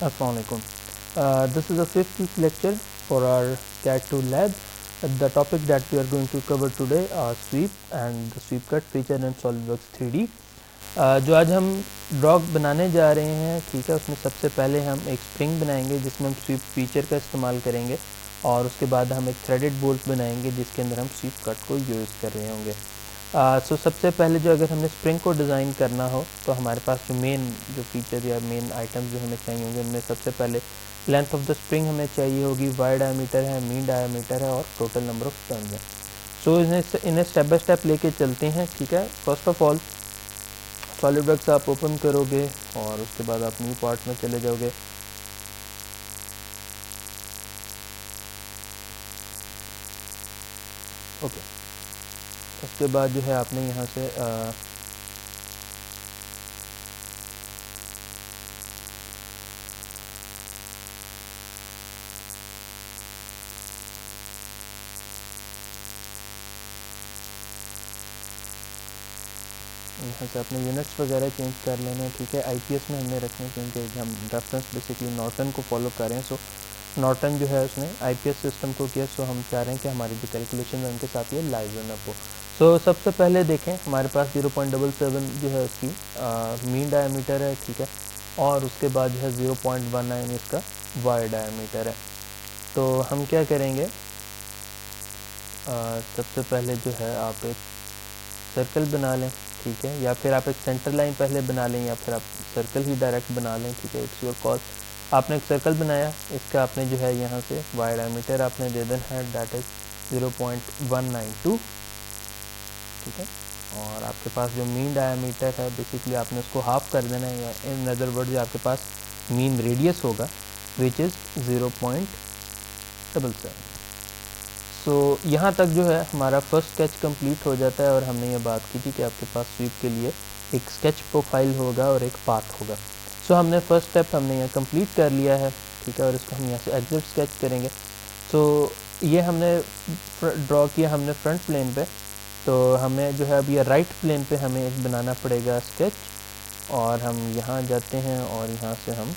Assalamualaikum. This is the fifth lecture for our CAD 2 lab. The topic that we are going to cover today are sweep and the sweep cut feature in SolidWorks 3D. जो आज हम ड्रॉग बनाने जा रहे हैं, ठीक है, उसमें सबसे पहले हम एक स्प्रिंग बनाएंगे जिसमें हम स्वीप फीचर का इस्तेमाल करेंगे और उसके बाद हम एक थ्रेडेड बोल्ट बनाएंगे जिसके अंदर हम स्वीप कट को यूज़ कर रहे होंगे। सो सबसे पहले जो अगर हमने स्प्रिंग को डिज़ाइन करना हो तो हमारे पास जो मेन जो फीचर या मेन आइटम्स जो हमें चाहिए होंगे उनमें सबसे पहले लेंथ ऑफ द स्प्रिंग हमें चाहिए होगी, वाई डायमीटर है, मीन डायमीटर है और टोटल नंबर ऑफ टर्न्स है। सो इन्हें स्टेप बाय स्टेप लेके चलते हैं, ठीक है। फर्स्ट ऑफ ऑल सॉलिडवर्क्स आप ओपन करोगे और उसके बाद आप न्यू पार्ट में चले जाओगे। ओके, उसके बाद जो है आपने यहाँ से यहाँ से अपने यूनिट्स वगैरह चेंज कर लेना है, ठीक है। आईपीएस में हमने रखने क्योंकि हम रेफरेंस बेसिकली नॉर्टन को फॉलो कर रहे हैं। सो नॉर्टन जो है उसने आईपीएस सिस्टम को किया, सो हम चाह रहे हैं कि हमारी जो कैलकुलेशन है उनके साथ ये लाइव रन अप हो। सो सबसे पहले देखें हमारे पास 0.77 जो है उसकी मीन डायमीटर है, ठीक है, और उसके बाद जो है 0.19 इसका वाई डायमीटर है। तो हम क्या करेंगे, सबसे पहले जो है आप एक सर्कल बना लें, ठीक है, या फिर आप एक सेंटर लाइन पहले बना लें या फिर आप सर्कल ही डायरेक्ट बना लें, ठीक है, इट्स योर कॉल। आपने एक सर्कल बनाया, इसका आपने जो है यहाँ से वाई डायमीटर आपने दे देना है, दैट इज़ 0.192, ठीक है, और आपके पास जो मीन डायमीटर है बेसिकली आपने उसको हाफ कर देना है, या इन अदर वर्ड्स आपके पास मीन रेडियस होगा विच इज़ 0.77। सो यहाँ तक जो है हमारा फर्स्ट स्केच कंप्लीट हो जाता है और हमने ये बात की थी कि आपके पास स्वीप के लिए एक स्केच प्रोफाइल होगा और एक पाथ होगा। सो हमने फर्स्ट स्टेप हमने यहाँ कंप्लीट कर लिया है, ठीक है, और इसको हम यहाँ से एग्जिट स्केच करेंगे। सो ये हमने ड्रॉ किया हमने फ्रंट प्लेन पे, तो हमें जो है अब ये राइट प्लेन पे हमें एक बनाना पड़ेगा स्केच, और हम यहाँ जाते हैं और यहाँ से हम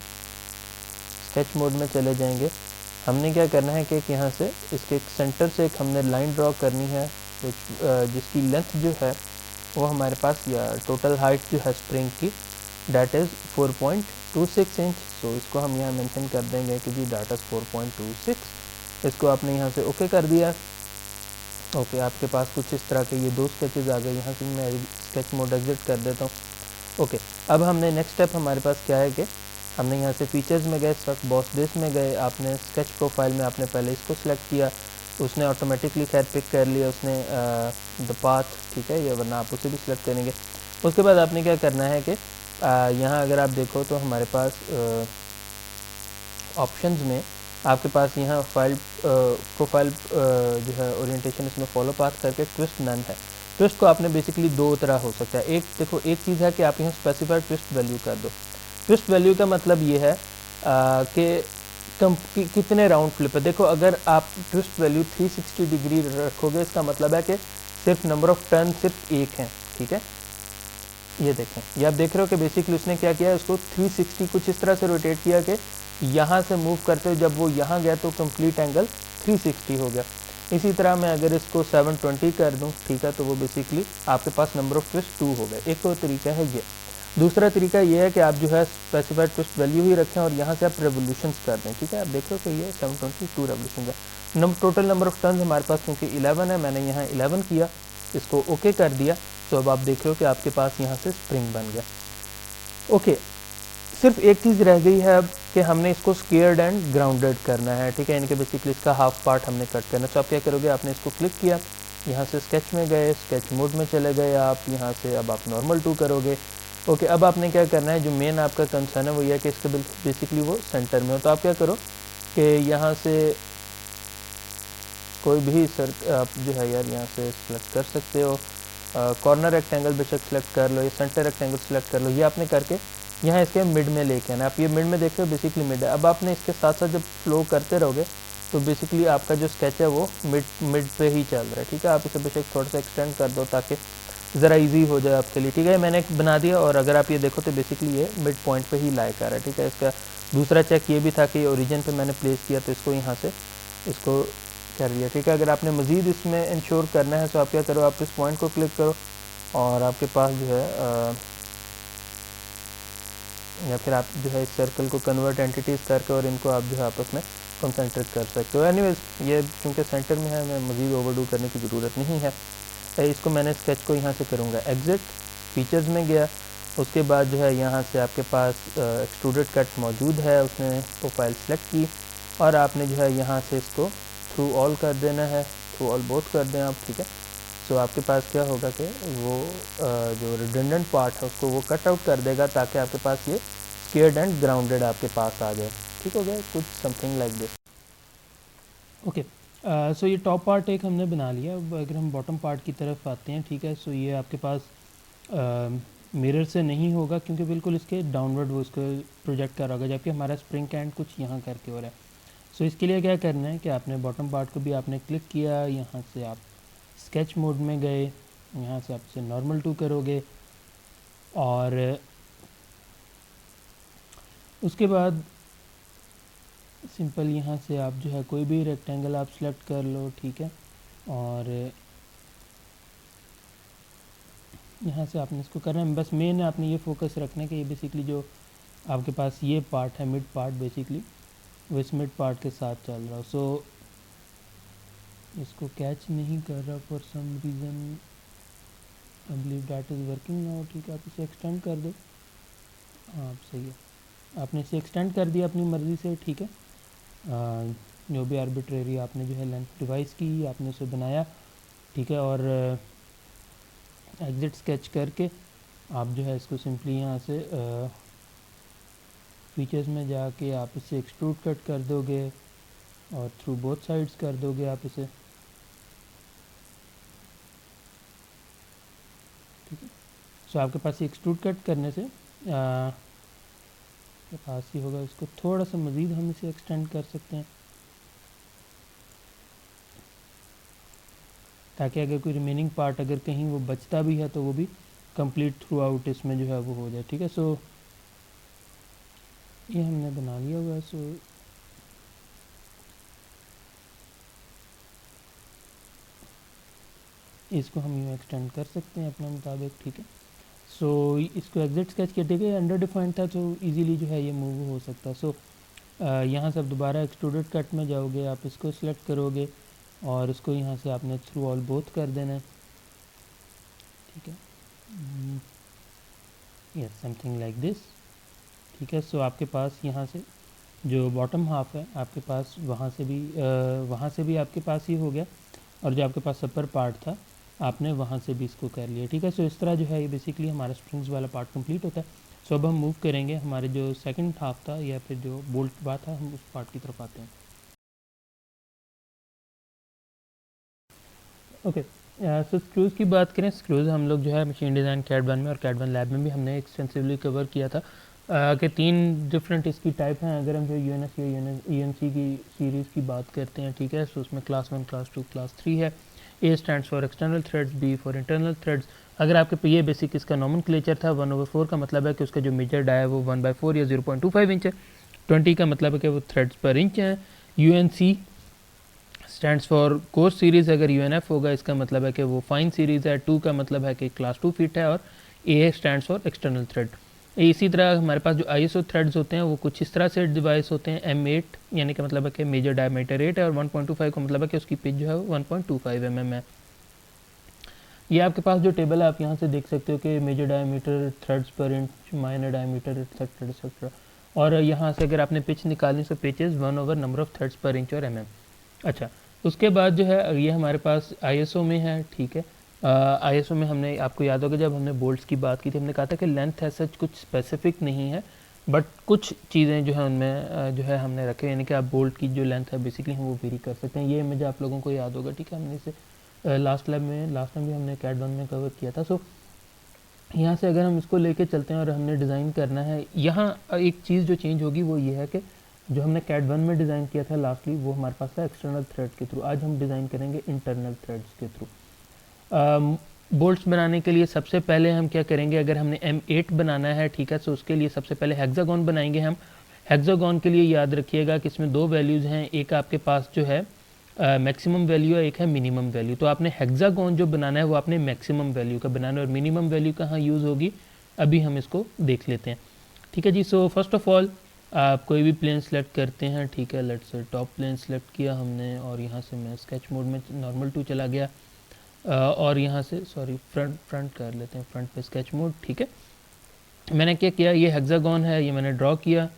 स्केच मोड में चले जाएंगे। हमने क्या करना है कि यहाँ से इसके सेंटर से एक हमने लाइन ड्रॉ करनी है जिसकी लेंथ जो है वो हमारे पास, या टोटल हाइट जो है स्प्रिंग की, डैट इज़ 4.26 इंच। सो इसको हम यहाँ मेंशन कर देंगे कि जी डैट इज़ 4.26। इसको आपने यहाँ से ओके कर दिया। ओके, आपके पास कुछ इस तरह के ये दो स्केचेस आ गए। यहाँ से मैं स्केच मोड एग्जिट कर देता हूँ। ओके, अब हमने नेक्स्ट स्टेप हमारे पास क्या है कि हमने यहाँ से फीचर्स में गए, स्ट्रक बॉस बेस में गए, आपने स्केच प्रोफाइल में आपने पहले इसको सिलेक्ट किया, उसने ऑटोमेटिकली खैर पिक कर लिया उसने द पाथ, ठीक है, या वरना आप उसे भी सिलेक्ट करेंगे। उसके बाद आपने क्या करना है कि यहाँ अगर आप देखो तो हमारे पास ऑप्शंस में आपके पास यहाँ फाइल प्रोफाइल जो है ओरिएंटेशन इसमें फॉलो पाथ करके ट्विस्ट नन है। ट्विस्ट को आपने बेसिकली दो तरह हो सकता है। एक देखो, एक चीज़ है कि आप यहाँ स्पेसिफाइड ट्विस्ट वैल्यू कर दो। ट्विस्ट वैल्यू का मतलब ये है कि कितने राउंड फ्लिप है। देखो, अगर आप ट्विस्ट वैल्यू 360 डिग्री रखोगे इसका मतलब है कि सिर्फ नंबर ऑफ टर्न सिर्फ एक है, ठीक है। ये देखें, ये आप देख रहे हो कि बेसिकली उसने क्या किया, उसको 360 कुछ इस तरह से रोटेट किया कि यहाँ से मूव करते हुए जब वो यहाँ गया तो कंप्लीट एंगल 360 हो गया। इसी तरह मैं अगर इसको 720 कर दूँ, ठीक है, तो वो बेसिकली आपके पास नंबर ऑफ ट्विस्ट 2 हो गए। एक तो तरीका है ये। दूसरा तरीका ये है कि आप जो है स्पेसिफाइड ट्विस्ट वैल्यू ही रखें और यहाँ से आप रेवोल्यूशंस कर दें, ठीक है। आप देख रहे हो कि ये 722 रेवोल्यूशन है। टोटल नंबर ऑफ टर्न्स हमारे पास क्योंकि 11 है, मैंने यहाँ 11 किया, इसको ओके कर दिया। तो अब आप देख रहे हो कि आपके पास यहाँ से स्प्रिंग बन गया। ओके, सिर्फ एक चीज़ रह गई है अब कि हमने इसको स्केयर्ड एंड ग्राउंडेड करना है, ठीक है, इनके बेसिकली इसका हाफ पार्ट हमने कट करना है। तो आप क्या करोगे, आपने इसको क्लिक किया, यहाँ से स्केच में गए, स्केच मोड में चले गए आप, यहाँ से अब आप नॉर्मल 2 करोगे। ओके, अब आपने क्या करना है, जो मेन आपका कंसर्न है वो ये है कि इसके बेसिकली वो सेंटर में हो। तो आप क्या करो कि यहाँ से कोई भी आप जो है यार यहाँ से सिलेक्ट कर सकते हो, कॉर्नर रेक्टेंगल बेशक सिलेक्ट कर लो, या सेंटर रेक्टेंगल सिलेक्ट कर लो। ये आपने करके यहाँ इसके मिड में लेके आना। आप ये मिड में देख रहे हो बेसिकली मिड है। अब आपने इसके साथ साथ जब फ्लो करते रहोगे तो बेसिकली आपका जो स्केच है वो मिड पे ही चल रहा है, ठीक है। आप इसे बेशक थोड़ा सा एक्सटेंड कर दो ताकि ज़रा इजी हो जाए आपके लिए, ठीक है। मैंने बना दिया और अगर आप ये देखो तो बेसिकली ये मिड पॉइंट पे ही लाई कर रहा है, ठीक है। इसका दूसरा चेक ये भी था कि ओरिजिन पे मैंने प्लेस किया तो इसको यहाँ से इसको कर दिया, ठीक है। अगर आपने मज़ीद इसमें इंश्योर करना है तो आप क्या करो, आप इस पॉइंट को क्लिक करो और आपके पास जो है या फिर आप जो है इस सर्कल को कन्वर्ट एंटिटीज़ करके और इनको आप जो है आपस में कंसंट्रेट कर सकते हो। एनीवेज ये चूँकि सेंटर में है, मैं मज़ीद ओवरडू करने की ज़रूरत नहीं है। इसको मैंने स्केच को यहाँ से करूँगा एग्जिट, फीचर्स में गया, उसके बाद जो है यहाँ से आपके पास एक्सट्रूडेड कट मौजूद है, उसने प्रोफाइल सेलेक्ट की और आपने जो है यहाँ से इसको थ्रू ऑल कर देना है, थ्रू ऑल बोथ कर दें आप, ठीक है। सो आपके पास क्या होगा कि वो जो रिडंडेंट पार्ट है उसको वो कट आउट कर देगा ताकि आपके पास ये स्केयर्ड एंड ग्राउंडेड आपके पास आ जाए, ठीक हो गया, कुछ समथिंग लाइक दिस। ओके, सो ये टॉप पार्ट एक हमने बना लिया। अब अगर हम बॉटम पार्ट की तरफ आते हैं, ठीक है। सो ये आपके पास मिरर से नहीं होगा क्योंकि बिल्कुल इसके डाउनवर्ड वो इसको प्रोजेक्ट कर रहा होगा, जबकि हमारा स्प्रिंग कैंड कुछ यहाँ करके हो रहा है। सो इसके लिए क्या करना है कि आपने बॉटम पार्ट को भी आपने क्लिक किया, यहाँ से आप स्केच मोड में गए, यहाँ से आप इसे नॉर्मल टू करोगे और उसके बाद सिंपल यहाँ से आप जो है कोई भी रेक्टेंगल आप सेलेक्ट कर लो, ठीक है। और यहाँ से आपने इसको करना है, बस मेन आपने ये फोकस रखना है कि ये बेसिकली जो आपके पास ये पार्ट है मिड पार्ट, बेसिकली वो इस मिड पार्ट के साथ चल रहा हो। सो इसको कैच नहीं कर रहा for some reason, I believe that is working now, ठीक है। आप इसे एक्सटेंड कर दो, हाँ सही है, आपने इसे एक्सटेंड कर दिया अपनी मर्ज़ी से, ठीक है। जो भी आर्बिट्रेरी आपने जो है लेंथ डिवाइस की आपने उसे बनाया, ठीक है। और एग्जिट स्केच करके आप जो है इसको सिंपली यहाँ से फीचर्स में जाके आप इसे एक्सट्रूड कट कर दोगे और थ्रू बोथ साइड्स कर दोगे आप इसे, ठीक है। सो आपके पास एक्सट्रूड कट करने से के पास ही होगा, इसको थोड़ा सा मज़ीद हम इसे एक्सटेंड कर सकते हैं ताकि अगर कोई रिमेनिंग पार्ट अगर कहीं वो बचता भी है तो वो भी कंप्लीट थ्रू आउट इसमें जो है वो हो जाए, ठीक है। सो ये हमने बना लिया हुआ है। सो इसको हम यूँ एक्सटेंड कर सकते हैं अपने मुताबिक, ठीक है। सो इसको एग्जिट स्केच के देखे अंडर डिफाइंड था तो इजीली जो है ये मूव हो सकता है। सो यहाँ से आप दोबारा एक्सट्रूडेड कट में जाओगे, आप इसको सिलेक्ट करोगे और इसको यहाँ से आपने थ्रू ऑल बोथ कर देना है, ठीक है। यस, समथिंग लाइक दिस, ठीक है। सो आपके पास यहाँ से जो बॉटम हाफ है आपके पास वहाँ से भी आपके पास ही हो गया और जो आपके पास अपर पार्ट था आपने वहाँ से भी इसको कर लिया, ठीक है। सो इस तरह जो है ये बेसिकली हमारा स्प्रिंग्स वाला पार्ट कंप्लीट होता है। सो अब हम मूव करेंगे हमारे जो सेकंड हाफ था या फिर जो बोल्ट बात था, हम उस पार्ट की तरफ आते हैं। ओके, सो स्क्रूज़ की बात करें, स्क्रूज़ हम लोग जो है मशीन डिज़ाइन कैड 1 में और कैड 1 लैब में भी हमने एक्सटेंसिवली कवर किया था कि 3 डिफरेंट इसकी टाइप हैं। अगर हम जो यूएनएस या यूएनसी की सीरीज़ की बात करते हैं, ठीक है। सो उसमें क्लास 1, क्लास 2, क्लास 3 है। A stands for external threads, B for internal threads. अगर आपके पे ये बेसिक इसका नॉमेनक्लेचर था, 1/4 का मतलब है कि उसका जो मेजर डाया है वो 1/4 या 0.25 इंच है। 20 का मतलब है कि वो थ्रेड्स पर इंच है। UNC stands for course series, अगर यूएनएफ होगा इसका मतलब है कि वो फाइन सीरीज़ है। 2 का मतलब है कि क्लास 2 फिट है और ए स्टैंड्स फॉर एक्सटर्नल थ्रेड। इसी तरह हमारे पास जो आईएसओ थ्रेड्स होते हैं वो कुछ इस तरह से डिवाइस होते हैं। M8 यानी कि मतलब है कि मेजर डायमीटर 8 है और 1.25 का मतलब है कि उसकी पिच जो है 1.25 mm है। ये आपके पास जो टेबल है आप यहाँ से देख सकते हो कि मेजर डायमीटर, थ्रेड्स पर inch, minor diameter etcetera etcetera. और यहाँ से अगर आपने पिच निकालनी तो pitch is 1/, number of threads पर इंच और mm। अच्छा, उसके बाद जो है ये हमारे पास आईएसओ में है, ठीक है। आईएसओ में हमने, आपको याद होगा जब हमने बोल्ट्स की बात की थी, हमने कहा था कि लेंथ है सच कुछ स्पेसिफिक नहीं है, बट कुछ चीज़ें जो है उनमें जो है हमने रखे, यानी कि आप बोल्ट की जो लेंथ है बेसिकली हम वो वेरी कर सकते हैं। ये इमेज आप लोगों को याद होगा, ठीक है। हमने इसे लास्ट टाइम भी हमने कैड 1 में कवर किया था। सो यहाँ से अगर हम इसको लेके चलते हैं और हमने डिज़ाइन करना है, यहाँ एक चीज़ जो चेंज होगी वो ये है कि जो हमने कैड 1 में डिज़ाइन किया था लास्टली वो हमारे पास था एक्सटर्नल थ्रेड के थ्रू। आज हम डिज़ाइन करेंगे इंटरनल थ्रेड्स के थ्रू। बोल्ट्स बनाने के लिए सबसे पहले हम क्या करेंगे, अगर हमने M8 बनाना है, ठीक है, तो उसके लिए सबसे पहले हेक्सागोन बनाएंगे हम। हेक्सागोन के लिए याद रखिएगा कि इसमें दो वैल्यूज़ हैं, एक आपके पास जो है मैक्सिमम वैल्यू है, एक है मिनिमम वैल्यू। तो आपने हेक्सागोन जो बनाना है वो आपने मैक्सिमम वैल्यू का बनाना है, और मिनिमम वैल्यू कहाँ यूज़ होगी अभी हम इसको देख लेते हैं। ठीक है जी। सो फर्स्ट ऑफ ऑल आप कोई भी प्लेन सेलेक्ट करते हैं, ठीक है, let's say top plane select किया हमने, और यहाँ से मैं स्केच मोड में नॉर्मल टू चला गया, और यहाँ से सॉरी फ्रंट कर लेते हैं, फ्रंट पे स्केच मोड। ठीक है, मैंने क्या किया, ये हेक्सागोन है, ये मैंने ड्रॉ किया,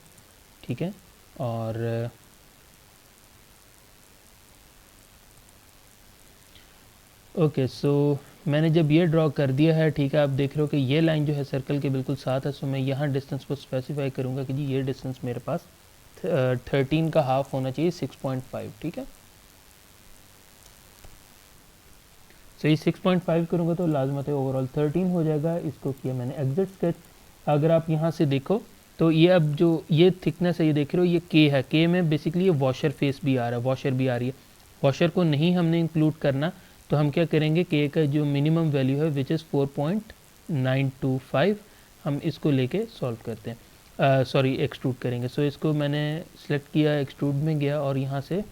ठीक है, और ओके सो मैंने जब ये ड्रॉ कर दिया है, ठीक है, आप देख रहे हो कि ये लाइन जो है सर्कल के बिल्कुल साथ है। सो मैं यहाँ डिस्टेंस को स्पेसिफाई करूँगा कि जी ये डिस्टेंस मेरे पास 13 का हाफ होना चाहिए, 6.5। ठीक है, सो ये 6.5 करूँगा तो लाजमत है ओवरऑल 13 हो जाएगा। इसको किया मैंने एग्जिट स्केच। अगर आप यहाँ से देखो तो ये अब जो ये थिकनेस है, ये देख रहे हो, ये के है, के में बेसिकली ये वॉशर फेस भी आ रहा है, वॉशर भी आ रही है। वॉशर को नहीं हमने इंक्लूड करना, तो हम क्या करेंगे, के का जो मिनिमम वैल्यू है विच इज़ 4.925, हम इसको लेके सॉल्व करते हैं, सॉरी एक्सट्रूड करेंगे। सो इसको मैंने सेलेक्ट किया, एक्सट्रूड में गया, और यहाँ से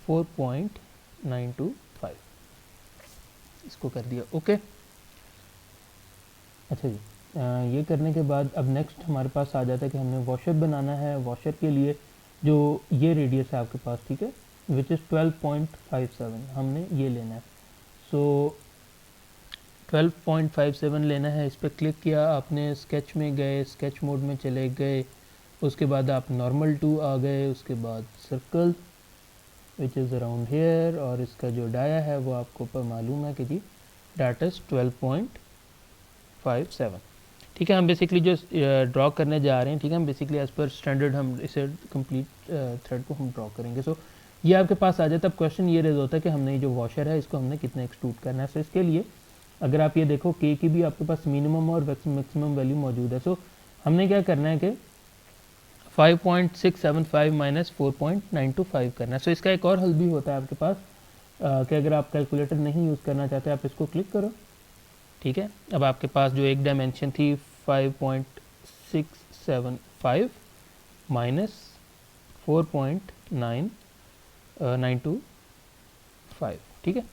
4.925 इसको कर दिया। ओके, अच्छा जी, ये करने के बाद अब नेक्स्ट हमारे पास आ जाता है कि हमने वॉशर बनाना है। वॉशर के लिए जो ये रेडियस है आपके पास, ठीक है, विच इज़ 12.57, हमने ये लेना है। सो 12.57 लेना है, इस पर क्लिक किया आपने, स्केच में गए, स्केच मोड में चले गए, उसके बाद आप नॉर्मल टू आ गए, उसके बाद circle which is around hair, और इसका जो डाया है वो आपको पर मालूम है कि जी डाट इज़ 12.57। ठीक है, हम बेसिकली जो ड्रॉ करने जा रहे हैं, ठीक है, हम बेसिकली एज पर स्टैंडर्ड हम इसे कंप्लीट थ्रेड को हम ड्रॉ करेंगे। सो ये आपके पास आ जाता है। अब क्वेश्चन ये रेज होता है कि हमने ये जो वॉशर है इसको हमने कितना एक्सट्रूड करना है। सो इसके लिए अगर आप ये देखो, के की भी आपके पास मिनिमम और मैक्सिमम वैल्यू मौजूद है। सो हमने क्या करना है कि 5.675 माइनस 4.925 करना है। सो इसका एक और हल भी होता है आपके पास, कि अगर आप कैलकुलेटर नहीं यूज़ करना चाहते, आप इसको क्लिक करो, ठीक है। अब आपके पास जो एक डायमेंशन थी 5.675 माइनस 4.925, ठीक है।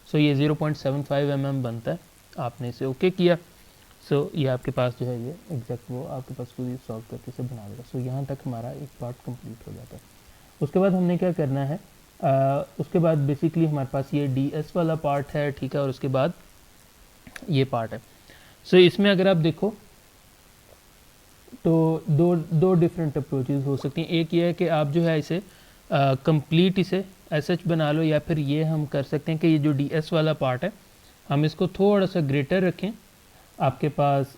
सो ये 0.75 mm बनता है। आपने इसे ओके किया, सो ये आपके पास जो है ये एग्जैक्ट वो आपके पास खुद ही सॉल्व करके इसे बना देगा। सो यहाँ तक हमारा एक पार्ट कंप्लीट हो जाता है। उसके बाद हमने क्या करना है, उसके बाद बेसिकली हमारे पास ये DS वाला पार्ट है, ठीक है, और उसके बाद ये पार्ट है। सो इसमें अगर आप देखो तो दो डिफरेंट अप्रोचेस हो सकती हैं। एक ये है कि आप जो है इसे कंप्लीट इसे एसएच बना लो, या फिर ये हम कर सकते हैं कि ये जो DS वाला पार्ट है हम इसको थोड़ा सा ग्रेटर रखें। आपके पास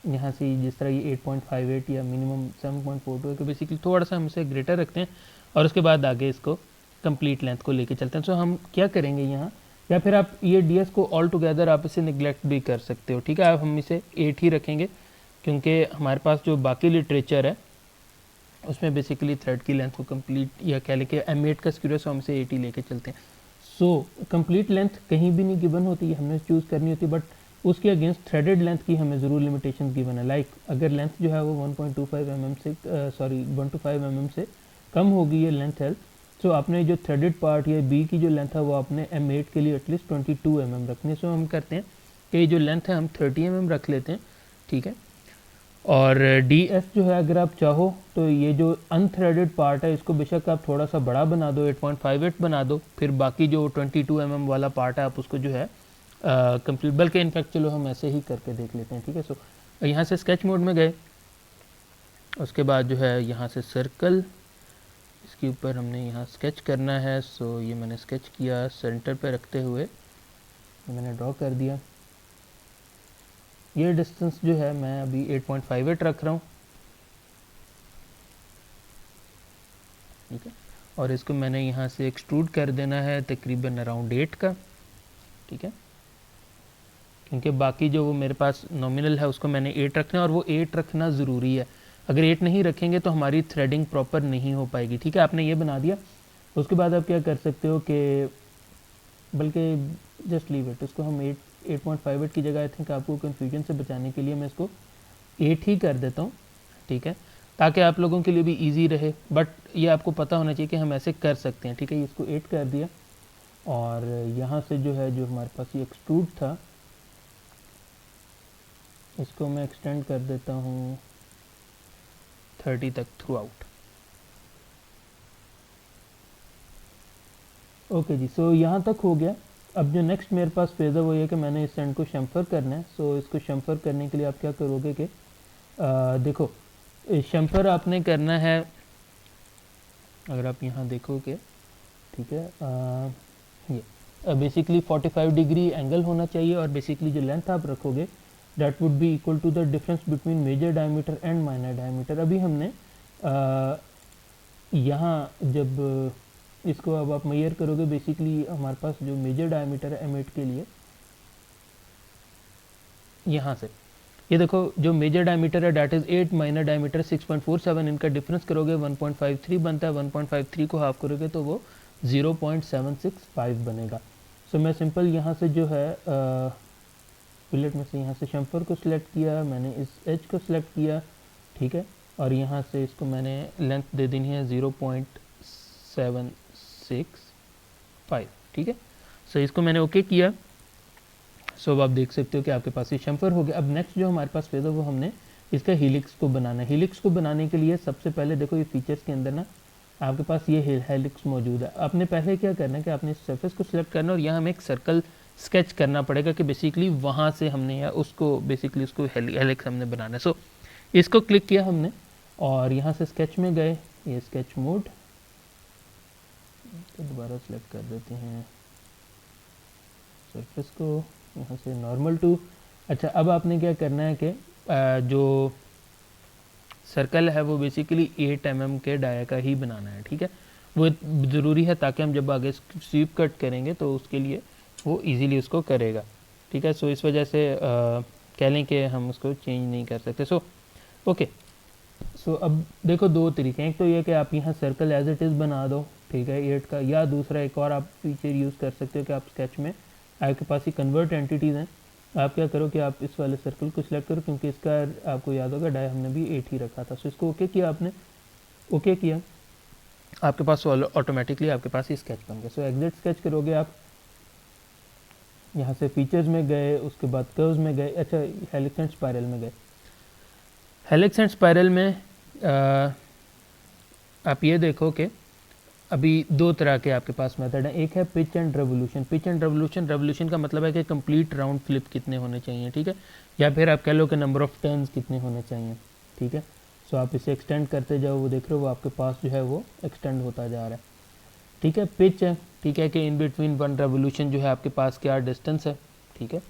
यहाँ से जिस तरह ये 8.58 या मिनिमम 7.42 है, कि बेसिकली थोड़ा सा हम इसे ग्रेटर रखते हैं, और उसके बाद आगे इसको कंप्लीट लेंथ को लेके चलते हैं। सो हम क्या करेंगे यहाँ, या फिर आप ये DS को ऑल टुगेदर आप इसे निगलेक्ट भी कर सकते हो, ठीक है। अब हम इसे 8 ही रखेंगे, क्योंकि हमारे पास जो बाकी लिटरेचर है उसमें बेसिकली थ्रेड की लेंथ को कंप्लीट, या कह लें कि M8 का स्क्यूर है, सो हम इसे 8 ही लेके चलते हैं। सो कंप्लीट लेंथ कहीं भी नहीं गिवन होती है, हमने चूज़ करनी होती है, बट उसके अगेंस्ट थ्रेडेड लेंथ की हमें ज़रूर लिमिटेशन गिवन है। लाइक अगर लेंथ जो है वो 1.25 mm से 125 mm से कम होगी ये लेंथ है, सो आपने जो थ्रेडेड पार्ट या बी की जो लेंथ है वो आपने M8 के लिए एटलीस्ट 22 mm रखनी है। सो हम करते हैं कि ये जो लेंथ है हम 30 mm रख लेते हैं, ठीक है। और DS जो है अगर आप चाहो तो ये जो अनथ्रेडेड पार्ट है इसको बेशक आप थोड़ा सा बड़ा बना दो, 8.58 बना दो, फिर बाकी जो 22 mm वाला पार्ट है आप उसको जो है कंप्लीट, बल्कि इनफैक्ट चलो हम ऐसे ही करके देख लेते हैं, ठीक है। सो यहाँ से स्केच मोड में गए, उसके बाद जो है यहाँ से सर्कल, इसके ऊपर हमने यहाँ स्केच करना है। सो ये मैंने स्केच किया, सेंटर पे रखते हुए मैंने ड्रॉ कर दिया। ये डिस्टेंस जो है मैं अभी 8.58 रख रहा हूँ, ठीक है, और इसको मैंने यहाँ से एक्सट्रूड कर देना है तकरीबन अराउंड 8 का, ठीक है, क्योंकि बाकी जो वो मेरे पास नॉमिनल है उसको मैंने 8 रखना है, और वो 8 रखना ज़रूरी है। अगर 8 नहीं रखेंगे तो हमारी थ्रेडिंग प्रॉपर नहीं हो पाएगी, ठीक है। आपने ये बना दिया, उसके बाद आप क्या कर सकते हो कि बल्कि जस्ट लीव इट, इसको हम 8.58 की जगह आई थिंक आपको कन्फ्यूजन से बचाने के लिए मैं इसको 8 ही कर देता हूँ, ठीक है, ताकि आप लोगों के लिए भी इजी रहे। बट ये आपको पता होना चाहिए कि हम ऐसे कर सकते हैं, ठीक है। इसको 8 कर दिया और यहाँ से जो है जो हमारे पास ये एक्सट्रूड था इसको मैं एक्सटेंड कर देता हूँ 30 तक थ्रू आउट। ओके जी, सो यहाँ तक हो गया। अब जो नेक्स्ट मेरे पास फेज़ है वो ये कि मैंने इस एंड को शम्फर करना है। सो इसको शम्फर करने के लिए आप क्या करोगे कि देखो शम्फर आपने करना है, अगर आप यहाँ देखोगे, ठीक है, ये बेसिकली 45 डिग्री एंगल होना चाहिए और बेसिकली जो लेंथ आप रखोगे that would be equal to the difference between major diameter and minor diameter. अभी हमने यहाँ जब इसको अब आप मेजर करोगे, बेसिकली हमारे पास जो मेजर डायमीटर है M8 के लिए, यहाँ से ये देखो जो मेजर डायमीटर है डैट इज़ 8, माइनर डायमीटर 6.47, इनका डिफरेंस करोगे 1.53 बनता है। 1.53 को हाफ करोगे तो वो 0.765 बनेगा। सो मैं सिंपल यहाँ से जो है पिलेट में से यहाँ से शम्फर को सिलेक्ट किया, मैंने इस एज को सिलेक्ट किया, ठीक है, और यहाँ से इसको मैंने लेंथ दे देनी है 0.765, ठीक है। सो इसको मैंने ओके किया। सो अब आप देख सकते हो कि आपके पास ये शम्फर हो गया। अब नेक्स्ट जो हमारे पास फेज है वो हमने इसका हीलिक्स को बनाना है। हीलिक्स को बनाने के लिए सबसे पहले देखो ये फीचर्स के अंदर ना आपके पास ये हीलिक्स मौजूद है। आपने पहले क्या करना है कि आपने इस सरफेस को सिलेक्ट करना है और यहाँ हमें एक सर्कल स्केच करना पड़ेगा कि बेसिकली वहाँ से हमने या उसको बेसिकली उसको हेलिक्स हमने बनाना है। सो इसको क्लिक किया हमने और यहाँ से स्केच में गए, ये स्केच मोड तो दोबारा सिलेक्ट कर देते हैं सरफेस को, यहाँ से नॉर्मल टू। अच्छा, अब आपने क्या करना है कि जो सर्कल है वो बेसिकली 8 mm के डाया का ही बनाना है, ठीक है। वो ज़रूरी है ताकि हम जब आगे स्वीप कट करेंगे तो उसके लिए वो इजीली उसको करेगा, ठीक है। सो इस वजह से कह लें कि हम उसको चेंज नहीं कर सकते। सो ओके, सो अब देखो दो तरीके हैं, एक तो ये कि आप यहाँ सर्कल एज इट इज़ बना दो, ठीक है, 8 का, या दूसरा एक और आप फीचर यूज़ कर सकते हो कि आप स्केच में आपके पास ही कन्वर्ट एंटिटीज़ हैं। आप क्या करो कि आप इस वाले सर्कल को सिलेक्ट करो, क्योंकि इसका आपको याद होगा डाया हमने भी 8 ही रखा था। सो इसको ओके किया आपने, ओके किया, आपके पास ऑटोमेटिकली आपके पास ही स्केच बन गया। सो एग्जिट स्केच करोगे आप, यहाँ से फीचर्स में गए, उसके बाद कर्व्स में गए, अच्छा हेलिक्स एंड स्पाइरल में गए। हेलिक्स एंड स्पाइरल में आप ये देखो कि अभी दो तरह के आपके पास मेथड हैं। एक है pitch and revolution. Pitch and revolution का मतलब है कि कंप्लीट राउंड फ्लिप कितने होने चाहिए, ठीक है, या फिर आप कह लो कि नंबर ऑफ टर्न्स कितने होने चाहिए, ठीक है। सो आप इसे एक्सटेंड करते जाओ, वो देख रहे हो वो आपके पास जो है वो एक्सटेंड होता जा रहा है, ठीक है। पिच है, ठीक है, कि इन बिटवीन वन रेवोल्यूशन जो है आपके पास क्या डिस्टेंस है, ठीक है,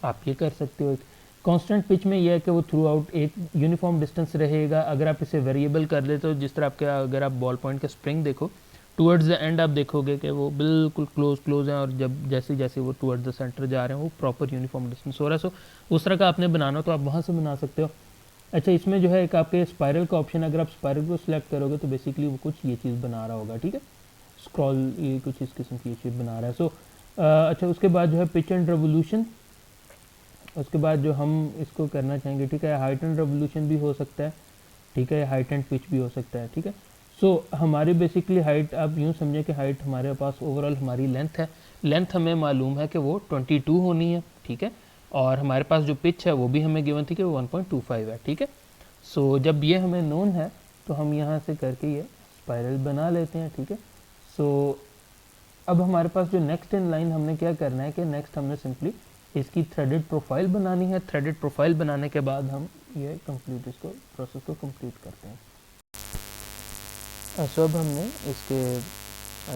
आप ये कर सकते हो। कांस्टेंट पिच में यह है कि वो थ्रू आउट एक यूनिफॉर्म डिस्टेंस रहेगा। अगर आप इसे वेरिएबल कर देते हो, जिस तरह आपके अगर आप बॉल पॉइंट के स्प्रिंग देखो टूवर्ड्स द एंड आप देखोगे कि वो बिल्कुल क्लोज हैं, और जब जैसे जैसे वो टूवर्ड्स द सेंटर जा रहे हैं वो प्रॉपर यूनिफॉर्म डिस्टेंस हो रहा है। सो उस तरह का आपने बनाना हो तो आप वहाँ से बना सकते हो। अच्छा, इसमें जो है एक आपके स्पायरल का ऑप्शन है, अगर आप स्पायरल को सिलेक्ट करोगे तो बेसिकली वो कुछ ये चीज़ बना रहा होगा, ठीक है, स्क्रॉल ये कुछ इस किस्म की ये चीज़ बना रहा है। सो अच्छा, उसके बाद जो है पिच एंड रेवोल्यूशन, उसके बाद जो हम इसको करना चाहेंगे, ठीक है, हाइट एंड रेवोल्यूशन भी हो सकता है, ठीक है, हाइट एंड पिच भी हो सकता है, ठीक है। सो हमारी बेसिकली हाइट आप यूँ समझें कि हाइट हमारे पास ओवरऑल हमारी लेंथ है, लेंथ हमें मालूम है कि वो 22 होनी है, ठीक है, और हमारे पास जो पिच है वो भी हमें गिवन थी कि वो 1.25 है, ठीक है। सो जब ये हमें नोन है तो हम यहाँ से करके ये स्पाइरल बना लेते हैं, ठीक है। सो अब हमारे पास जो नेक्स्ट इन लाइन हमने क्या करना है कि नेक्स्ट हमने सिंपली इसकी थ्रेडेड प्रोफाइल बनानी है। थ्रेडेड प्रोफाइल बनाने के बाद हम ये कंप्लीट इसको प्रोसेस को कंप्लीट करते हैं। सो अब हमने इसके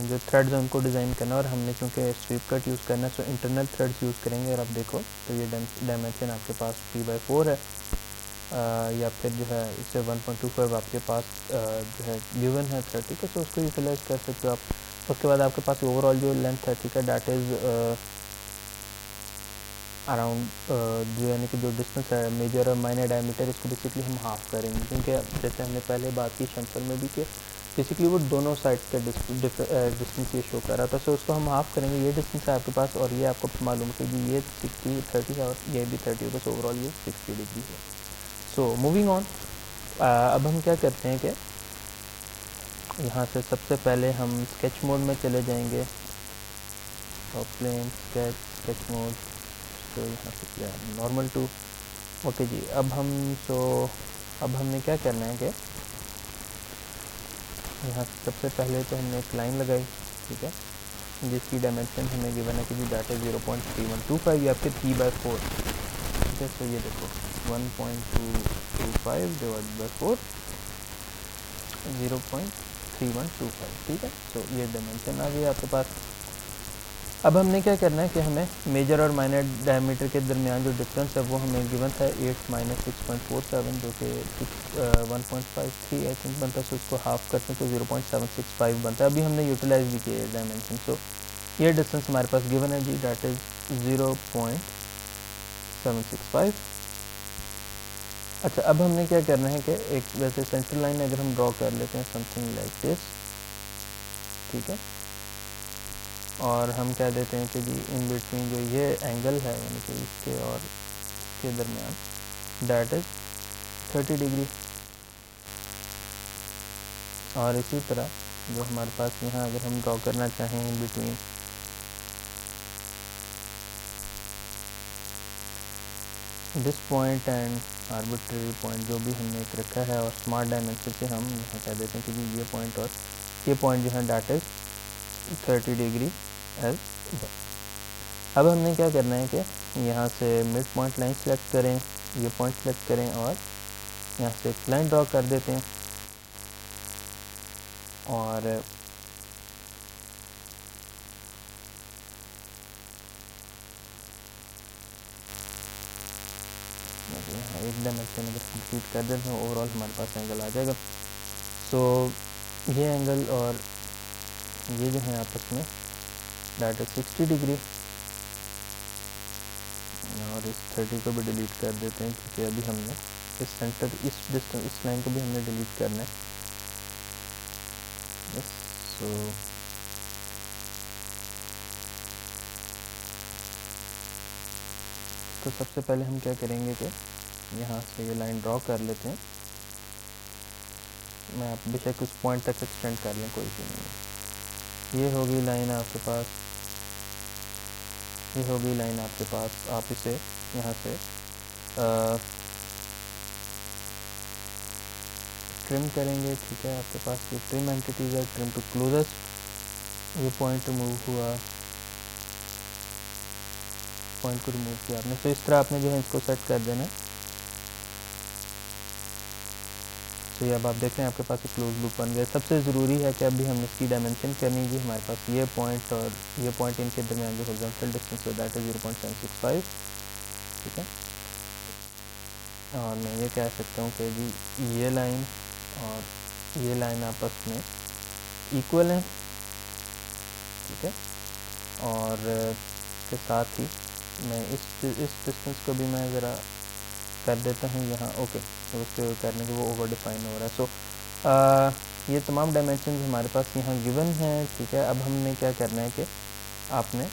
जो थ्रेड्स हैं उनको डिज़ाइन करना, और हमने चूँकि स्वीप कट यूज़ करना है सो इंटरनल थ्रेड्स यूज़ करेंगे। और आप देखो तो ये डायमेंशन आपके पास p/4 है, या फिर जो है इससे 1.25 आपके पास जो है गिवन है थ्रेड, ठीक है। सो उसको यूटिलाइज कर सकते हो आप। उसके बाद आपके पास ओवरऑल जो लेंथ है, ठीक है, डैट इज़ अराउंड जो यानी कि जो डिस्टेंस है मेजर और माइनर डायमीटर, इसको बेसिकली हम हाफ करेंगे, क्योंकि जैसे हमने पहले बात की शम्फर में भी कि बेसिकली वो दोनों साइड का डिस्टेंस ये शो कर रहा था। सो उसको हम हाफ करेंगे, ये डिस्टेंस है आपके पास और ये आपको मालूम है कि ये 60 30 है और ये भी 30 होगा। सो ओवरऑल ये 60 डिग्री है। सो मूविंग ऑन, अब हम क्या करते हैं कि यहाँ से सबसे पहले हम स्केच मोड में चले जाएंगे, और प्लेन स्केच मोड। तो यहाँ से क्या नॉर्मल टू, ओके जी। अब हमने क्या करना है कि यहाँ सबसे पहले तो हमने एक लाइन लगाई, ठीक है, जिसकी डायमेंशन हमें गिवन है कि जी दैट इज 0.3125, ये आपके 3/4, ठीक है। सो ये देखो 1.225 डिवाइड बाई 4, 0.3125, ठीक है। सो ये डायमेंशन आ गई आपके पास। अब हमने क्या करना है कि हमें मेजर और माइनर डायमीटर के दरमियान जो डिफरेंस है वो हमें गिवन था 8 - 6.47, जो कि 1.53 आई थिंक बनता है। सो उसको हाफ करते हैं तो 0.765 बनता है। अभी हमने यूटिलाइज भी किया डायमेंशन। सो ये डिस्टेंस हमारे पास गिवन है जी, दैट इज़ 0.765। अच्छा, अब हमने क्या करना है कि एक वैसे सेंटर लाइन अगर हम ड्रॉ कर लेते हैं समथिंग लाइक दिस, ठीक है, और हम कह देते हैं कि जी इन बिटवीन जो ये एंगल है यानी कि इसके और इसके दरमियान दैट इज़ 30 डिग्री। और इसी तरह जो हमारे पास यहाँ अगर हम ड्रॉ करना चाहें in between this point and arbitrary point जो भी हमने एक रखा है, और स्मार्ट डायमेंशन से हम यहाँ कह देते हैं कि जी ये पॉइंट और ये पॉइंट जो है that is 30 degree as well. अब हमने क्या करना है कि यहाँ से मिड पॉइंट लाइन सेलेक्ट करें, ये पॉइंट सेलेक्ट करें और यहाँ से एक लाइन ड्रॉ कर देते हैं। और यहाँ एक डायमेंशन अगर कंप्लीट कर देते हैं ओवरऑल हमारे पास एंगल आ जाएगा। सो ये एंगल और ये जो है आपस में दैट इज 60 डिग्री। और इस 30 को भी डिलीट कर देते हैं क्योंकि अभी हमने इस सेंटर इस डिस्टेंस इस लाइन को भी हमने डिलीट करना है। यस, सो तो सबसे पहले हम क्या करेंगे कि यहाँ से ये लाइन ड्रॉ कर लेते हैं। मैं आप बेशक उस पॉइंट तक एक्सटेंड कर लें, कोई इशू नहीं है। ये होगी लाइन आपके पास, ये होगी लाइन आपके पास। आप इसे यहाँ से ट्रिम करेंगे, ठीक है। आपके पास जो ट्रिम एंटिटीज है, ट्रिम टू क्लोजेस्ट, ये पॉइंट रिमूव हुआ, पॉइंट को रिमूव किया आपने। तो इस तरह आपने जो है इसको सेट कर देना है। तो ये अब आप देख रहे हैं आपके पास एक क्लोज लूप बन गया। सबसे ज़रूरी है कि अभी हमने इसकी डायमेंशन करनी है। हमारे पास ये पॉइंट और ये पॉइंट इनके दरमियान जो हॉरिजॉन्टल डिस्टेंस है दैट इज़ 0.765, ठीक है। और मैं ये कह सकता हूँ कि जी ये लाइन और ये लाइन आपस में इक्वल हैं, ठीक है। और इसके साथ ही मैं इस डिस्टेंस को भी मैं ज़रा कर देता हूँ यहाँ, ओके। तो उसके करने के वो ओवर डिफाइन हो रहा है। सो ये तमाम डायमेंशन हमारे पास यहाँ गिवन हैं, ठीक है। अब हमने क्या करना है कि आपने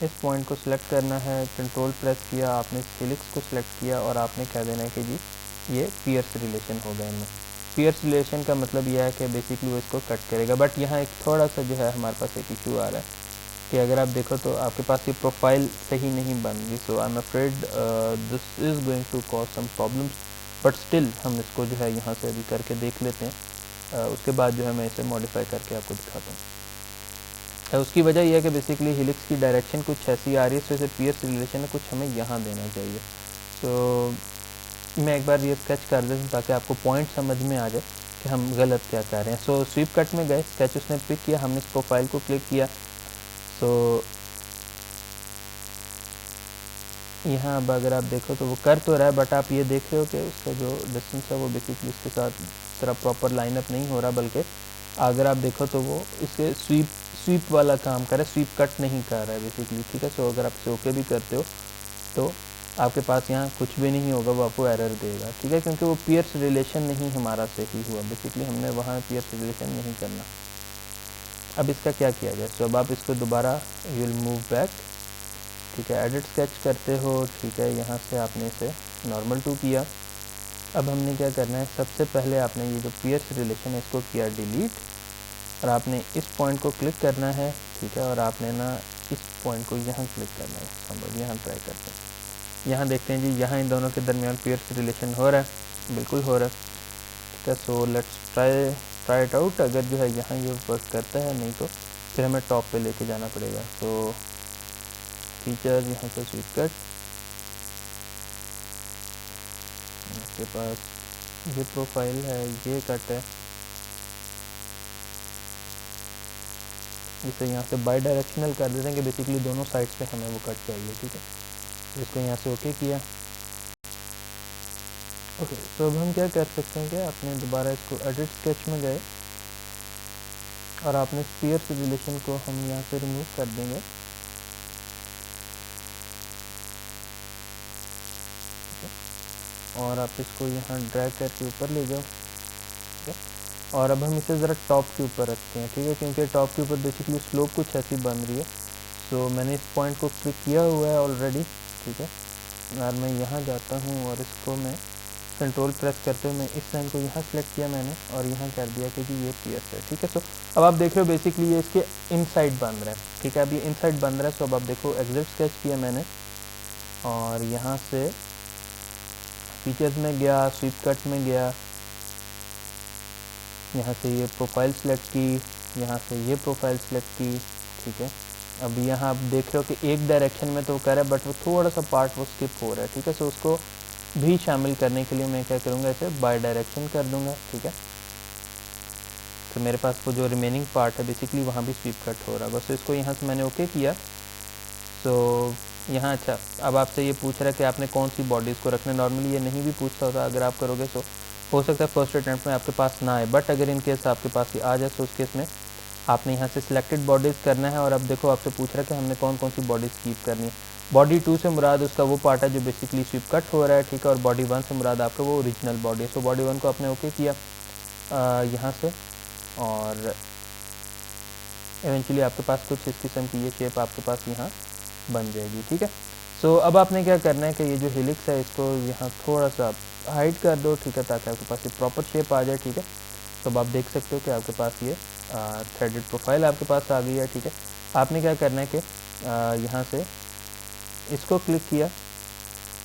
इस पॉइंट को सिलेक्ट करना है, कंट्रोल प्रेस किया, आपने इस हेलिक्स को सिलेक्ट किया और आपने कह देना है कि जी ये पियर्स रिलेशन हो गए इनमें। पियर्स रिलेशन का मतलब यह है कि बेसिकली वो इसको कट करेगा। बट यहाँ एक थोड़ा सा जो है हमारे पास एक इशू आ रहा है कि अगर आप देखो तो आपके पास ये प्रोफाइल सही नहीं बन रही। So I am afraid this is going to cause some problems, but still हम इसको जो है यहाँ से अभी करके देख लेते हैं। उसके बाद जो है मैं इसे मॉडिफाई करके आपको दिखाता हूँ। उसकी वजह यह है कि बेसिकली हेलिक्स की डायरेक्शन कुछ ऐसी आ रही है, तो इसे पियर्स रिलेशन है कुछ हमें यहाँ देना चाहिए। तो मैं एक बार ये स्केच कर देता हूँ ताकि आपको पॉइंट समझ में आ जाए कि हम गलत क्या कर रहे हैं। सो स्वीप कट में गए, स्केच उसने पिक किया, हमने इस प्रोफाइल को क्लिक किया। तो यहाँ अब अगर आप देखो तो वो कर तो रहा है, बट आप ये देख रहे हो कि उसका जो डिस्टेंस है वो बेसिकली इसके साथ इस तरह प्रॉपर लाइनअप नहीं हो रहा, बल्कि अगर आप देखो तो वो इसके स्वीप वाला काम कर रहा है, स्वीप कट नहीं कर रहा है बेसिकली, ठीक है। सो अगर आप इसे ओके भी करते हो तो आपके पास यहाँ कुछ भी नहीं होगा, वो आपको एरर देगा, ठीक है, क्योंकि वो पियर्स रिलेशन नहीं हमारा सही हुआ, बेसिकली हमने वहाँ पियर्स रिलेशन नहीं करना। अब इसका क्या किया जाए? सो अब आप इसको दोबारा यू विल मूव बैक, ठीक है, एडिट स्केच करते हो, ठीक है, यहाँ से आपने इसे नॉर्मल टू किया। अब हमने क्या करना है, सबसे पहले आपने ये जो पियर्स रिलेशन है इसको किया डिलीट, और आपने इस पॉइंट को क्लिक करना है, ठीक है, और आपने ना इस पॉइंट को यहाँ क्लिक करना है। हम अब यहाँ ट्राई करते हैं, यहाँ देखते हैं जी, यहाँ इन दोनों के दरमियान पियर्स रिलेशन हो रहा है, बिल्कुल हो रहा है, ठीक है। So let's try it out. अगर जो है यहाँ ये वर्क करता है, नहीं तो फिर हमें टॉप पे लेके जाना पड़ेगा। सो फीचर्स, यहाँ से स्वीप कट, आपके पास ये प्रोफाइल है, ये कट है, इसे यहाँ से बाई डायरेक्शनल कर देते हैं कि बेसिकली दोनों साइड्स पे हमें वो कट चाहिए, ठीक है। इसको यहाँ से ओके किया। ओके, तो अब हम क्या कर सकते हैं कि आपने दोबारा इसको एडिट स्केच में गए और आपने पियर्स रिलेशन को हम यहाँ से रिमूव कर देंगे, और आप इसको यहाँ ड्रैग करके ऊपर ले जाओ, ठीक है। और अब हम इसे ज़रा टॉप के ऊपर रखते हैं, ठीक है, क्योंकि टॉप के ऊपर बेसिकली स्लोप कुछ ऐसी बन रही है। सो मैंने इस पॉइंट को क्लिक किया हुआ है ऑलरेडी, ठीक है, और मैं यहाँ जाता हूँ और इसको मैं कंट्रोल प्रेस करते हुए मैं इस लाइन को यहाँ सेलेक्ट किया मैंने, और यहाँ कर दिया कि ये पियर्स है, ठीक है। सो अब आप देख रहे हो बेसिकली ये इसके इनसाइड बन रहा है, ठीक है, अब ये इनसाइड बन रहा है। सो अब आप देखो एग्जिट स्केच किया मैंने, और यहाँ से फीचर्स में गया, स्वीप कट में गया, यहाँ से ये प्रोफाइल सेलेक्ट की, यहाँ से ये प्रोफाइल सेलेक्ट की, ठीक है। अब यहाँ आप देख रहे हो कि एक डायरेक्शन में तो कर रहा है, बट वो थोड़ा सा पार्ट वो स्किप हो रहा है, ठीक है। सो उसको भी शामिल करने के लिए मैं क्या करूँगा, इसे बाय डायरेक्शन कर दूँगा, ठीक है। तो मेरे पास वो जो रिमेनिंग पार्ट है बेसिकली वहाँ भी स्वीप कट हो रहा है, बस इसको यहाँ से मैंने ओके किया। सो यहाँ अच्छा, अब आपसे ये पूछ रहा है कि आपने कौन सी बॉडीज़ को रखना है। नॉर्मली ये नहीं भी पूछता होता, अगर आप करोगे तो हो सकता है फर्स्ट अटैम्प्ट में आपके पास ना आए, बट अगर इन केस आपके पास ये आ जाए तो उस केस में आपने यहाँ से सिलेक्टेड बॉडीज़ करना है। और अब देखो आपसे पूछ रहा है कि हमने कौन कौन सी बॉडीज़ कीप करनी है। बॉडी 2 से मुराद उसका वो पार्ट है जो बेसिकली स्वीप कट हो रहा है, ठीक है, और बॉडी 1 से मुराद आपका वो ओरिजिनल बॉडी है। सो बॉडी 1 को आपने ओके किया यहाँ से, और इवेंचुअली आपके पास कुछ इस किस्म की ये शेप आपके पास यहाँ बन जाएगी, ठीक है। सो अब आपने क्या करना है कि ये जो हेलिक्स है इसको यहाँ थोड़ा सा हाइड कर दो, ठीक है, ताकि आपके पास ये प्रॉपर शेप आ जाए, ठीक है। तो अब आप देख सकते हो कि आपके पास ये थ्रेडेड प्रोफाइल आपके पास आ गई है, ठीक है। आपने क्या करना है कि यहाँ से इसको क्लिक किया,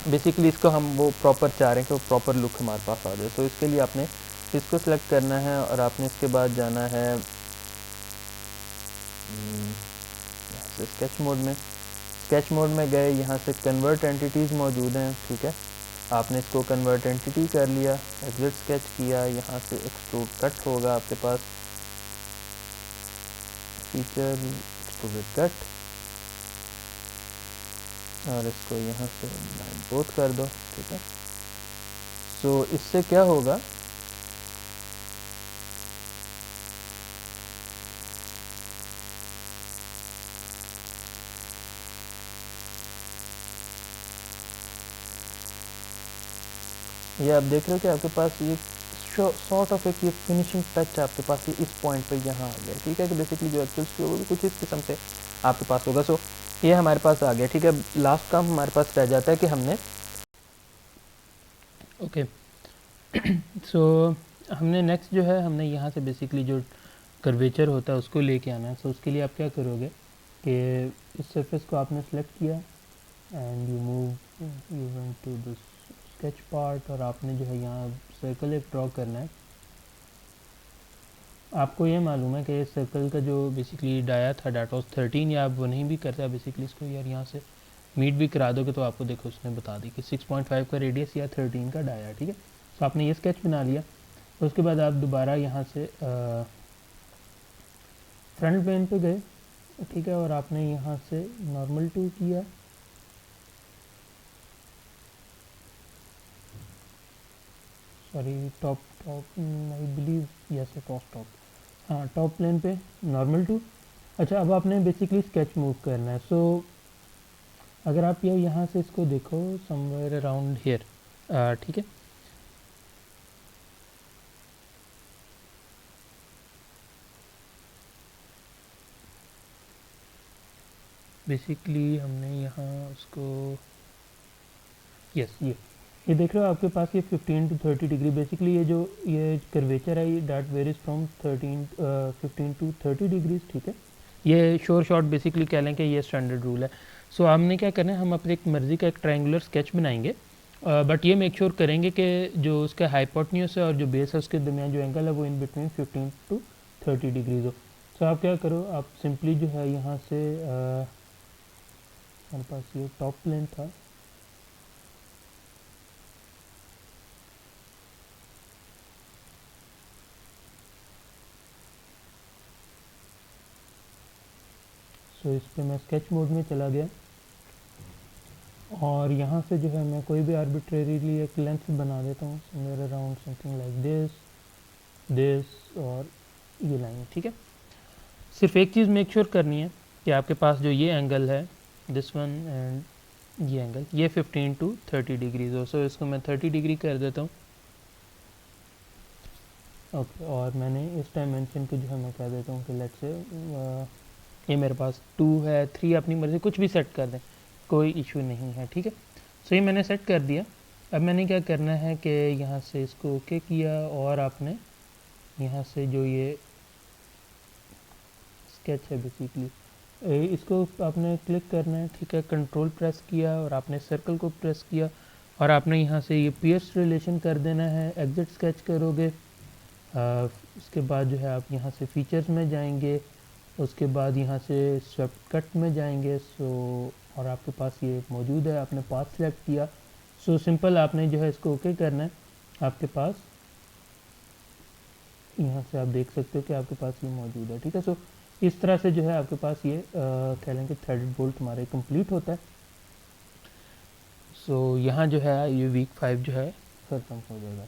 बेसिकली इसको हम वो प्रॉपर चाह रहे हैं कि वो प्रॉपर लुक हमारे पास आ जाए। तो इसके लिए आपने इसको सेलेक्ट करना है, और आपने इसके बाद जाना है स्केच मोड में। स्केच मोड में गए, यहाँ से कन्वर्ट एंटिटीज़ मौजूद हैं, ठीक है, आपने इसको कन्वर्ट एंटिटी कर लिया, एग्जिट स्केच किया, यहाँ से एक्सट्रूड कट होगा आपके पास, फीचर एक्सट्रूडेड कट, और इसको यहाँ से लाइन बोथ कर दो, ठीक है। सो इससे क्या होगा, ये आप देख रहे हो कि आपके पास ये सॉर्ट ऑफ एक ये फिनिशिंग टच आपके पास ये इस पॉइंट पे यहाँ आ गया, ठीक है, कि बेसिकली जो एक्चुअल वो भी कुछ इस किस्म से आपके पास होगा। सो ये हमारे पास आ गया, ठीक है। लास्ट काम हमारे पास रह जाता है कि हमने ओके सो हमने नेक्स्ट जो है, हमने यहाँ से बेसिकली जो कर्वेचर होता है उसको लेके आना है। सो उसके लिए आप क्या करोगे कि इस सरफेस को आपने सेलेक्ट किया and you move you went to this sketch part, और आपने जो है यहाँ सर्कल एक ड्रॉ करना है। आपको ये मालूम है कि सर्कल का जो बेसिकली डाया था डाटा वाज 13, या आप वो नहीं भी करता बेसिकली इसको यार यहाँ से मीट भी करा दोगे तो आपको देखो उसने बता दी कि 6.5 का रेडियस या 13 का डाया, ठीक है। तो आपने ये स्केच बना लिया, तो उसके बाद आप दोबारा यहाँ से फ्रंट प्लेन पे गए, ठीक है, और आपने यहाँ से नॉर्मल टू किया, sorry top I believe yes top, हाँ टॉप प्लेन पे नॉर्मल टू। अच्छा, अब आपने बेसिकली स्केच मूव करना है। सो अगर आप ये यहाँ से इसको देखो समवेयर अराउंड हियर, ठीक है। बेसिकली हमने यहाँ उसको, यस ये देख रहे हो आपके पास ये 15 to 30 डिग्री, बेसिकली ये कर्वेचर है, ये that varies from 15 to 30 degrees, ठीक है। ये शोर शॉर्ट बेसिकली कह लें कि ये स्टैंडर्ड रूल है। सो हमने क्या करना है, हम अपनी एक मर्ज़ी का एक ट्रायंगुलर स्केच बनाएंगे, बट ये मेक श्योर करेंगे कि जो उसका हाइपोटेन्यूज है और जो बेस है उसके दरमियान जो एंगल है वो इन बिटवीन 15 to 30 डिग्रीज हो। सो आप क्या करो, आप सिंपली जो है यहाँ से हमारे पास ये टॉप प्लेन था, सो इस पर मैं स्केच मोड में चला गया और यहाँ से जो है मैं कोई भी आर्बिट्रेरीली एक लेंथ बना देता हूँ, somewhere around something like this और ये लाइन, ठीक है। सिर्फ एक चीज़ मेक श्योर करनी है कि आपके पास जो ये एंगल है, दिस वन एंड ये एंगल, ये 15 to 30 डिग्रीज हो। सो इसको मैं 30 डिग्री कर देता हूँ, ओके। और मैंने इस डायमेंशन को जो है मैं कह देता हूँ कि लेट्स से ये मेरे पास 2 है, 3, अपनी मर्ज़ी कुछ भी सेट कर दें, कोई इशू नहीं है, ठीक है। सो ये मैंने सेट कर दिया। अब मैंने क्या करना है कि यहाँ से इसको ओके किया और आपने यहाँ से जो ये स्केच है बेसिकली इसको आपने क्लिक करना है, ठीक है। कंट्रोल प्रेस किया और आपने सर्कल को प्रेस किया और आपने यहाँ से ये पियर्स रिलेशन कर देना है, एग्जिट स्केच करोगे। उसके बाद जो है आप यहाँ से फीचर्स में जाएंगे, उसके बाद यहाँ से स्वेप्ट कट में जाएंगे। सो और आपके पास ये मौजूद है, आपने पाथ सेलेक्ट किया। सो सिंपल आपने जो है इसको ओके करना है। आपके पास यहाँ से आप देख सकते हो कि आपके पास ये मौजूद है, ठीक है। सो इस तरह से जो है आपके पास ये कह लें कि थ्रेडेड बोल्ट हमारे कंप्लीट होता है। सो यहाँ जो है ये वीक 5 जो है ख़त्म हो जाएगा।